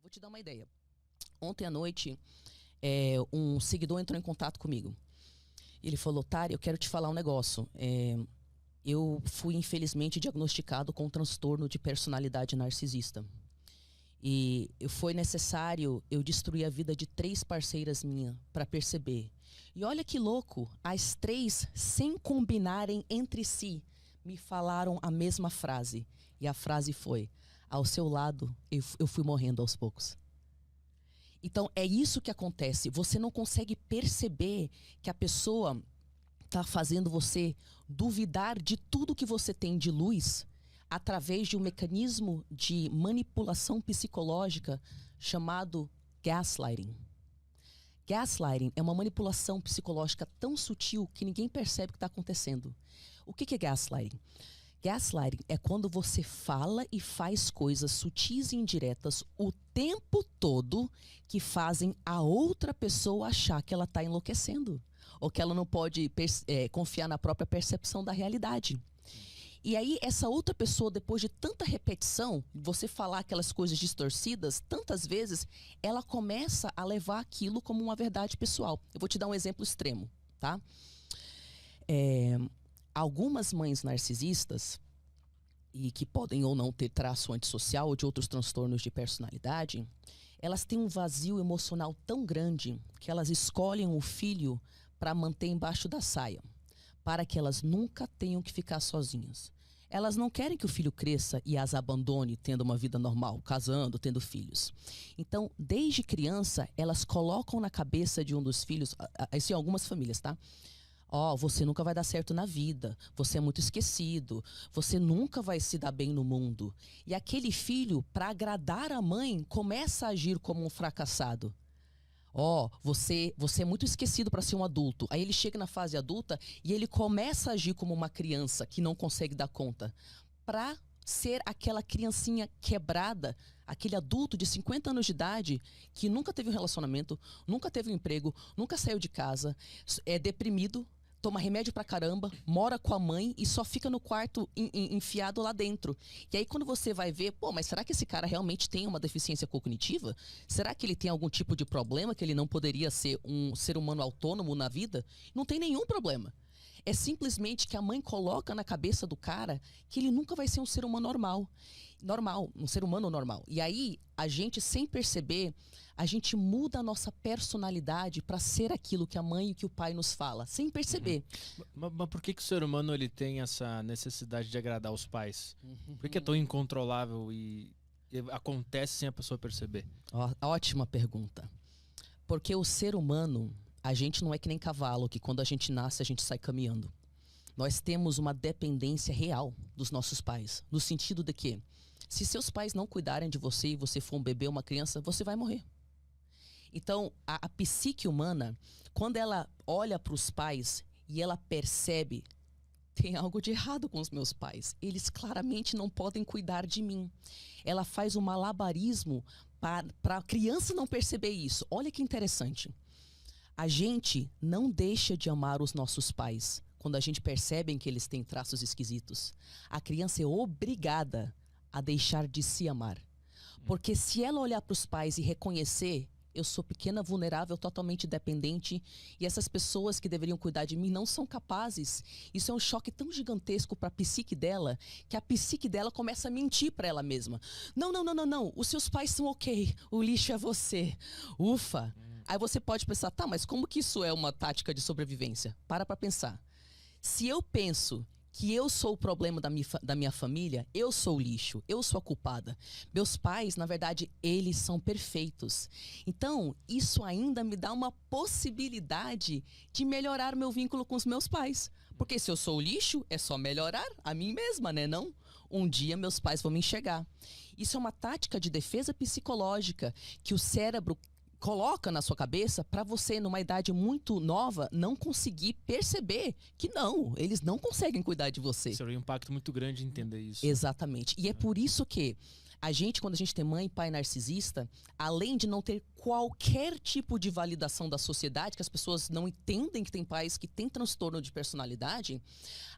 Vou te dar uma ideia. Ontem à noite, um seguidor entrou em contato comigo. Ele falou: Tari, eu quero te falar um negócio. Eu fui, infelizmente, diagnosticado com um transtorno de personalidade narcisista. E foi necessário eu destruir a vida de 3 parceiras minhas para perceber. E olha que louco, as 3, sem combinarem entre si, me falaram a mesma frase. E a frase foi: ao seu lado, eu fui morrendo aos poucos. Então, é isso que acontece. Você não consegue perceber que a pessoa está fazendo você duvidar de tudo que você tem de luz através de um mecanismo de manipulação psicológica chamado gaslighting. Gaslighting é uma manipulação psicológica tão sutil que ninguém percebe o que está acontecendo. O que é gaslighting? Gaslighting é quando você fala e faz coisas sutis e indiretas o tempo todo que fazem a outra pessoa achar que ela está enlouquecendo ou que ela não pode confiar na própria percepção da realidade. E aí essa outra pessoa, depois de tanta repetição, você falar aquelas coisas distorcidas, tantas vezes, ela começa a levar aquilo como uma verdade pessoal. Eu vou te dar um exemplo extremo, tá? Algumas mães narcisistas, e que podem ou não ter traço antissocial ou de outros transtornos de personalidade, elas têm um vazio emocional tão grande que elas escolhem o filho para manter embaixo da saia, para que elas nunca tenham que ficar sozinhas. Elas não querem que o filho cresça e as abandone tendo uma vida normal, casando, tendo filhos. Então, desde criança, elas colocam na cabeça de um dos filhos, isso em algumas famílias, tá? Você nunca vai dar certo na vida, você é muito esquecido, você nunca vai se dar bem no mundo. E aquele filho, para agradar a mãe, começa a agir como um fracassado. Você é muito esquecido para ser um adulto. Aí ele chega na fase adulta e ele começa a agir como uma criança que não consegue dar conta. Para ser aquela criancinha quebrada, aquele adulto de 50 anos de idade que nunca teve um relacionamento, nunca teve um emprego, nunca saiu de casa, é deprimido, toma remédio pra caramba, mora com a mãe e só fica no quarto enfiado lá dentro. E aí quando você vai ver, mas será que esse cara realmente tem uma deficiência cognitiva? Será que ele tem algum tipo de problema que ele não poderia ser um ser humano autônomo na vida? Não tem nenhum problema. É simplesmente que a mãe coloca na cabeça do cara que ele nunca vai ser um ser humano normal, um ser humano normal. E aí, a gente, sem perceber, a gente muda a nossa personalidade para ser aquilo que a mãe e que o pai nos fala, sem perceber. Mas por que o ser humano ele tem essa necessidade de agradar os pais? Por que é tão incontrolável e acontece sem a pessoa perceber? Ótima pergunta. Porque o ser humano, a gente não é que nem cavalo, que quando a gente nasce, a gente sai caminhando. Nós temos uma dependência real dos nossos pais, no sentido de que, se seus pais não cuidarem de você e você for um bebê ou uma criança, você vai morrer. Então, a psique humana, quando ela olha para os pais e ela percebe: tem algo de errado com os meus pais, eles claramente não podem cuidar de mim. Ela faz um malabarismo para a criança não perceber isso. Olha que interessante. A gente não deixa de amar os nossos pais quando a gente percebe que eles têm traços esquisitos. A criança é obrigada a deixar de se amar. Porque se ela olhar para os pais e reconhecer: eu sou pequena, vulnerável, totalmente dependente, e essas pessoas que deveriam cuidar de mim não são capazes. Isso é um choque tão gigantesco para a psique dela, que a psique dela começa a mentir para ela mesma. Não, os seus pais são ok, o lixo é você. Ufa! Aí você pode pensar: tá, mas como que isso é uma tática de sobrevivência? Para pensar. Se eu penso que eu sou o problema da minha família, eu sou o lixo, eu sou a culpada. Meus pais, na verdade, eles são perfeitos. Então, isso ainda me dá uma possibilidade de melhorar meu vínculo com os meus pais. Porque se eu sou o lixo, é só melhorar a mim mesma, né? Não? Um dia meus pais vão me enxergar. Isso é uma tática de defesa psicológica que o cérebro coloca na sua cabeça para você, numa idade muito nova, não conseguir perceber que não, eles não conseguem cuidar de você. Seria um impacto muito grande entender isso. Exatamente. E é por isso que a gente, quando a gente tem mãe e pai narcisista, além de não ter qualquer tipo de validação da sociedade, que as pessoas não entendem que tem pais que têm transtorno de personalidade,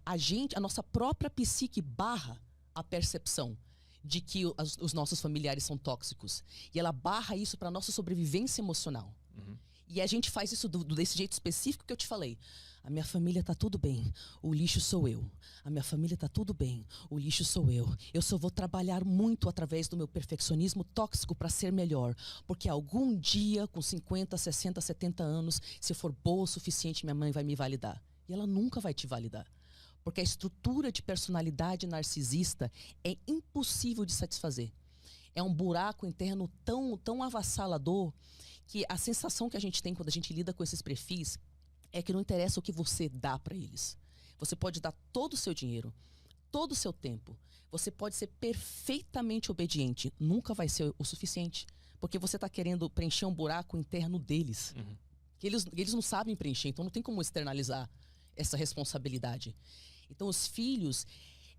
a nossa própria psique barra a percepção. de que os nossos familiares são tóxicos. E ela barra isso para nossa sobrevivência emocional. E a gente faz isso desse jeito específico que eu te falei. A minha família tá tudo bem, o lixo sou eu. A minha família tá tudo bem, o lixo sou eu. Eu só vou trabalhar muito através do meu perfeccionismo tóxico para ser melhor. Porque algum dia, com 50, 60, 70 anos, se eu for boa o suficiente, minha mãe vai me validar. E ela nunca vai te validar. Porque a estrutura de personalidade narcisista é impossível de satisfazer. É um buraco interno tão avassalador que a sensação que a gente tem quando a gente lida com esses perfis é que não interessa o que você dá para eles. Você pode dar todo o seu dinheiro, todo o seu tempo. Você pode ser perfeitamente obediente. Nunca vai ser o suficiente. Porque você está querendo preencher um buraco interno deles. Que eles não sabem preencher, então não tem como externalizar essa responsabilidade. Então os filhos,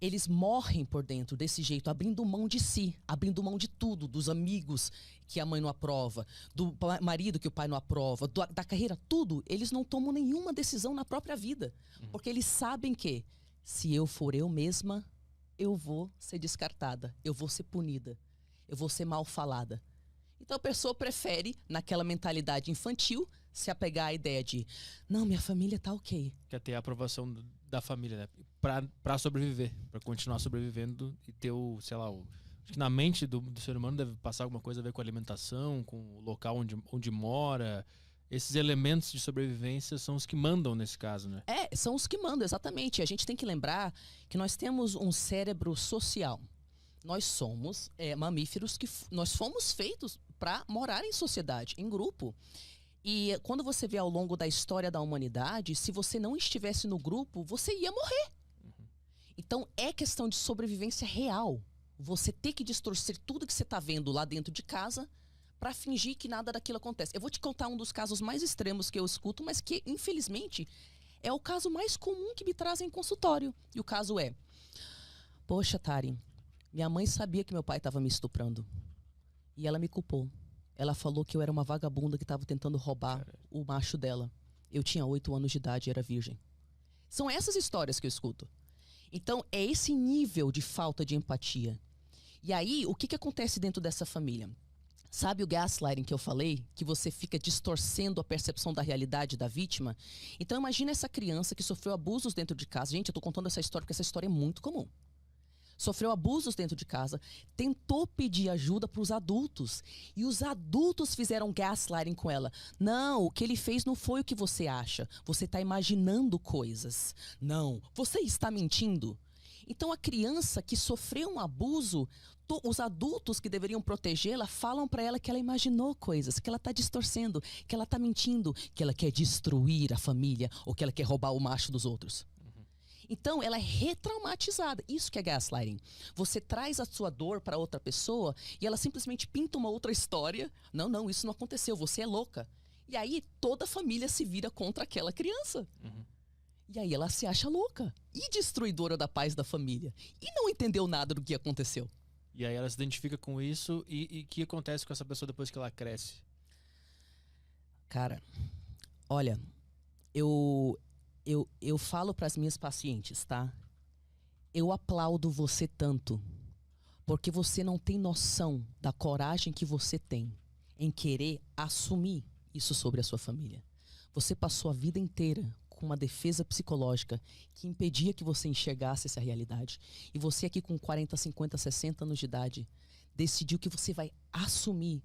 eles morrem por dentro desse jeito, abrindo mão de si, abrindo mão de tudo, dos amigos que a mãe não aprova, do marido que o pai não aprova, da carreira, tudo. Eles não tomam nenhuma decisão na própria vida, porque eles sabem que se eu for eu mesma, eu vou ser descartada, eu vou ser punida, eu vou ser mal falada. Então a pessoa prefere, naquela mentalidade infantil, se apegar à ideia de não, minha família tá ok. Quer ter a aprovação da família, né? Pra sobreviver, pra continuar sobrevivendo e ter sei lá, acho que na mente do ser humano deve passar alguma coisa a ver com alimentação, com o local onde mora. Esses elementos de sobrevivência são os que mandam nesse caso, né? São os que mandam, exatamente. A gente tem que lembrar que nós temos um cérebro social. Nós somos mamíferos nós fomos feitos para morar em sociedade, em grupo. E quando você vê ao longo da história da humanidade, se você não estivesse no grupo, você ia morrer. Então é questão de sobrevivência real. Você ter que distorcer tudo que você está vendo lá dentro de casa para fingir que nada daquilo acontece. Eu vou te contar um dos casos mais extremos que eu escuto, mas que, infelizmente, é o caso mais comum que me trazem em consultório. E o caso é: poxa, Tari, minha mãe sabia que meu pai estava me estuprando. E ela me culpou. Ela falou que eu era uma vagabunda que estava tentando roubar o macho dela. Eu tinha 8 anos de idade e era virgem. São essas histórias que eu escuto. Então, é esse nível de falta de empatia. E aí, o que acontece dentro dessa família? Sabe o gaslighting que eu falei? Que você fica distorcendo a percepção da realidade da vítima? Então, imagina essa criança que sofreu abusos dentro de casa. Gente, eu tô contando essa história porque essa história é muito comum. Sofreu abusos dentro de casa, tentou pedir ajuda para os adultos. E os adultos fizeram gaslighting com ela. Não, o que ele fez não foi o que você acha. Você está imaginando coisas. Não, você está mentindo. Então a criança que sofreu um abuso, os adultos que deveriam protegê-la falam para ela que ela imaginou coisas, que ela está distorcendo, que ela está mentindo, que ela quer destruir a família ou que ela quer roubar o macho dos outros. Então, ela é retraumatizada. Isso que é gaslighting. Você traz a sua dor para outra pessoa e ela simplesmente pinta uma outra história. Não, isso não aconteceu, você é louca. E aí, toda a família se vira contra aquela criança. E aí, ela se acha louca e destruidora da paz da família. E não entendeu nada do que aconteceu. E aí, ela se identifica com isso. E o que acontece com essa pessoa depois que ela cresce? Cara, olha, eu falo para as minhas pacientes, tá? Eu aplaudo você tanto, porque você não tem noção da coragem que você tem em querer assumir isso sobre a sua família. Você passou a vida inteira com uma defesa psicológica que impedia que você enxergasse essa realidade. E você aqui com 40, 50, 60 anos de idade, decidiu que você vai assumir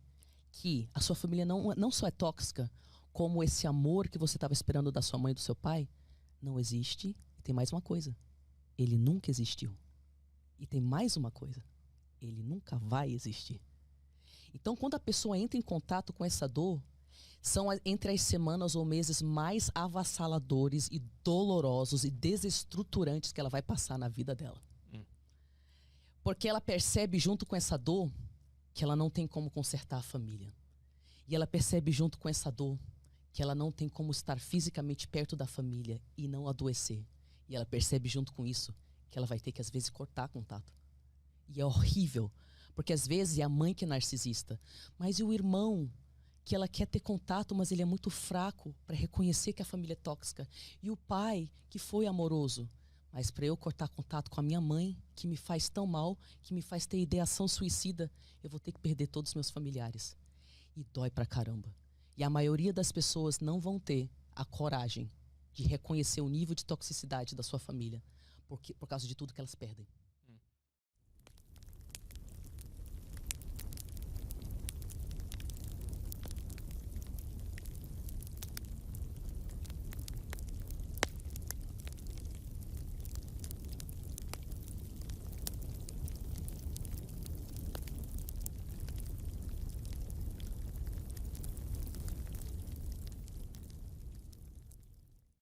que a sua família não só é tóxica, como esse amor que você estava esperando da sua mãe e do seu pai não existe. E tem mais uma coisa: ele nunca existiu. E tem mais uma coisa: ele nunca vai existir. Então, quando a pessoa entra em contato com essa dor, são entre as semanas ou meses mais avassaladores e dolorosos e desestruturantes que ela vai passar na vida dela. Porque ela percebe junto com essa dor que ela não tem como consertar a família. E ela percebe junto com essa dor que ela não tem como estar fisicamente perto da família e não adoecer. E ela percebe junto com isso que ela vai ter que, às vezes, cortar contato. E é horrível, porque às vezes é a mãe que é narcisista. Mas e o irmão, que ela quer ter contato, mas ele é muito fraco para reconhecer que a família é tóxica. E o pai, que foi amoroso, Mas para eu cortar contato com a minha mãe, que me faz tão mal, que me faz ter ideação suicida, eu vou ter que perder todos os meus familiares. E dói pra caramba. E a maioria das pessoas não vão ter a coragem de reconhecer o nível de toxicidade da sua família, por causa de tudo que elas perdem.